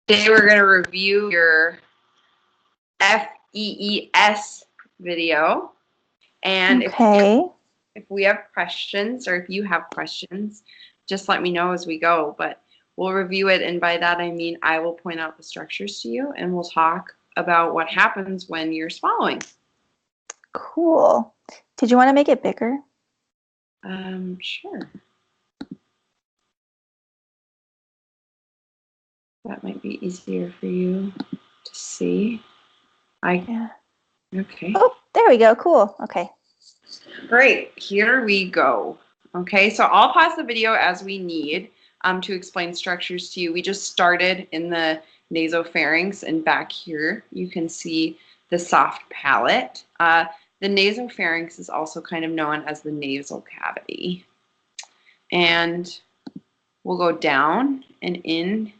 Today we're going to review your FEES video. And if we have questions, or if you have questions, just let me know as we go. But we'll review it, and by that I mean I will point out the structures to you, and we'll talk about what happens when you're swallowing. Cool. Did you want to make it bigger? Sure. That might be easier for you to see. Yeah. Okay. Oh, there we go. Cool. Okay. Great. Here we go. Okay, so I'll pause the video as we need to explain structures to you. We just started in the nasopharynx, and back here you can see the soft palate. The nasopharynx is also kind of known as the nasal cavity. And we'll go down and in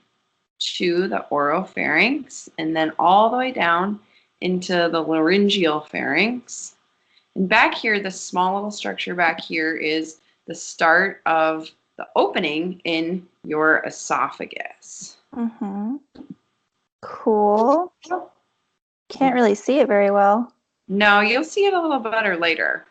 to the oropharynx, and then all the way down into the laryngeal pharynx. And back here, the small little structure back here is the start of the opening in your esophagus. Cool. Can't really see it very well. No, you'll see it a little better later.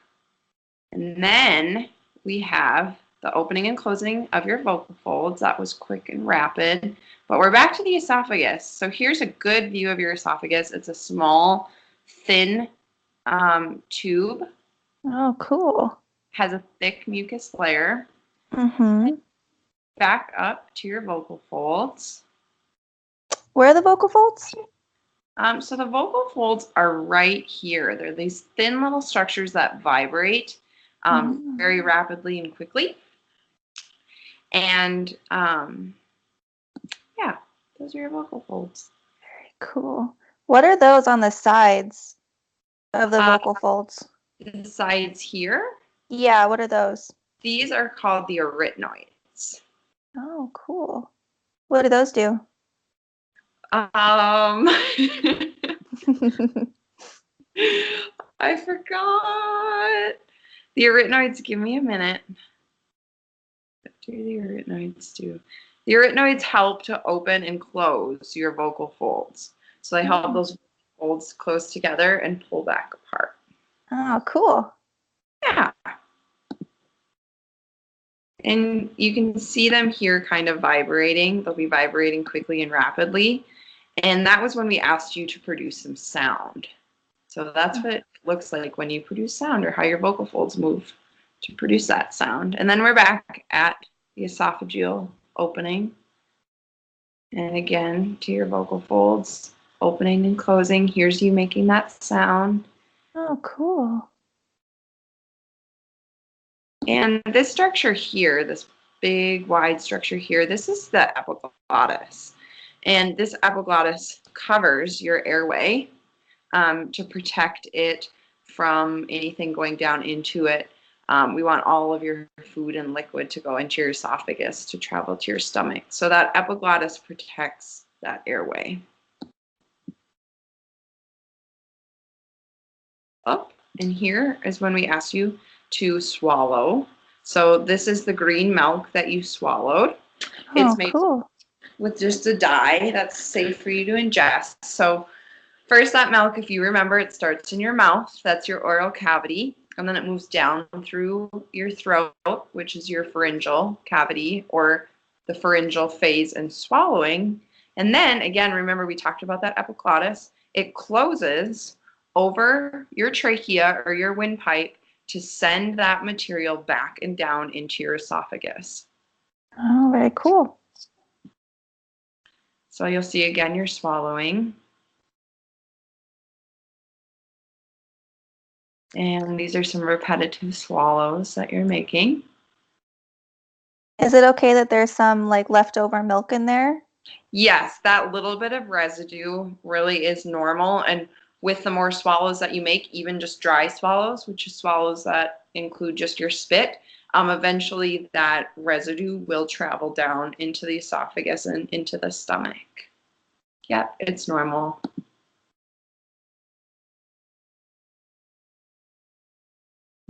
And then we have the opening and closing of your vocal folds. That was quick and rapid. But we're back to the esophagus. So here's a good view of your esophagus. It's a small, thin tube. Oh, cool. Has a thick mucus layer. Back up to your vocal folds. Where are the vocal folds? So the vocal folds are right here. They're these thin little structures that vibrate very rapidly and quickly. And yeah, those are your vocal folds. Very cool. What are those on the sides of the vocal folds? The sides here? Yeah, what are those? These are called the arytenoids. Oh, cool. What do those do? I forgot. The arytenoids, give me a minute. What do the arytenoids do? The arytenoids help to open and close your vocal folds. So they help those folds close together and pull back apart. Oh, cool. Yeah. And you can see them here kind of vibrating. They'll be vibrating quickly and rapidly. And that was when we asked you to produce some sound. So that's what it looks like when you produce sound, or how your vocal folds move to produce that sound. And then we're back at the esophageal opening. And again, to your vocal folds, opening and closing. Here's you making that sound. Oh, cool. And this structure here, this big wide structure here, this is the epiglottis. And this epiglottis covers your airway to protect it from anything going down into it. We want all of your food and liquid to go into your esophagus to travel to your stomach. So that epiglottis protects that airway. Up, and here is when we ask you to swallow. So this is the green milk that you swallowed. It's made with just a dye that's safe for you to ingest. So first, that milk, if you remember, it starts in your mouth. That's your oral cavity. And then it moves down through your throat, which is your pharyngeal cavity, or the pharyngeal phase in swallowing. And then, again, remember we talked about that epiglottis. It closes over your trachea or your windpipe to send that material back and down into your esophagus. Oh, very cool. So you'll see again you're swallowing. And these are some repetitive swallows that you're making. Is it okay that there's some like leftover milk in there? Yes, that little bit of residue really is normal. And with the more swallows that you make, even just dry swallows, which is swallows that include just your spit, eventually that residue will travel down into the esophagus and into the stomach. Yeah, it's normal.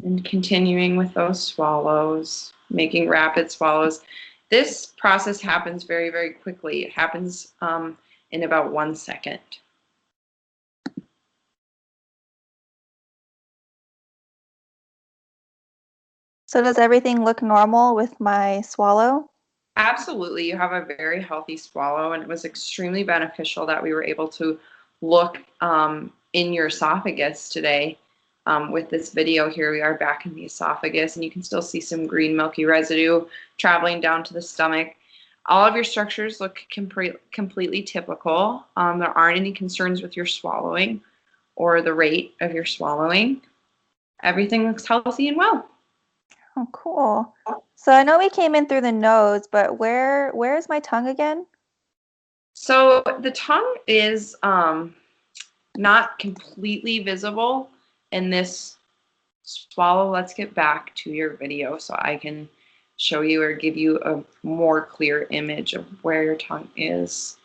And continuing with those swallows, making rapid swallows. This process happens very, very quickly. It happens in about 1 second. So does everything look normal with my swallow? Absolutely, you have a very healthy swallow, and it was extremely beneficial that we were able to look in your esophagus today. With this video here, we are back in the esophagus, and you can still see some green milky residue traveling down to the stomach. All of your structures look completely typical. There aren't any concerns with your swallowing or the rate of your swallowing. Everything looks healthy and well. Oh, cool. So I know we came in through the nose, but where is my tongue again? So the tongue is not completely visible in this swallow. Let's get back to your video so I can show you or give you a more clear image of where your tongue is.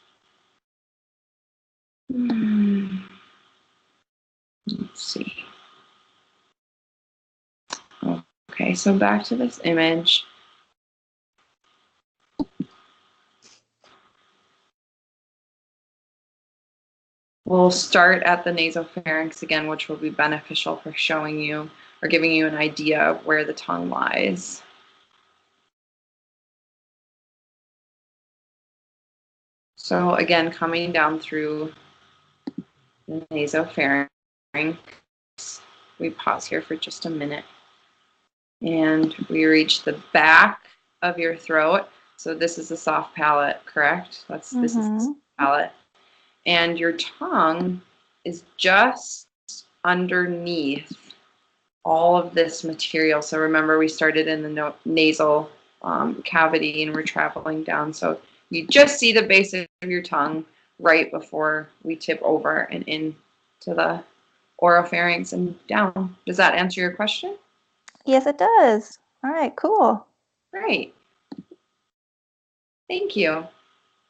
Let's see. Okay, so back to this image. We'll start at the nasopharynx again, which will be beneficial for showing you or giving you an idea of where the tongue lies. So again, coming down through the nasopharynx, we pause here for just a minute. And we reach the back of your throat. So this is a soft palate, correct? This is the soft palate. And your tongue is just underneath all of this material. So remember, we started in the nasal cavity and we're traveling down. So you just see the base of your tongue right before we tip over and into the oropharynx and down. Does that answer your question? Yes, it does. All right, cool. Great. Thank you.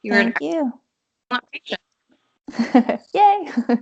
Thank you. You're an excellent patient. Yay.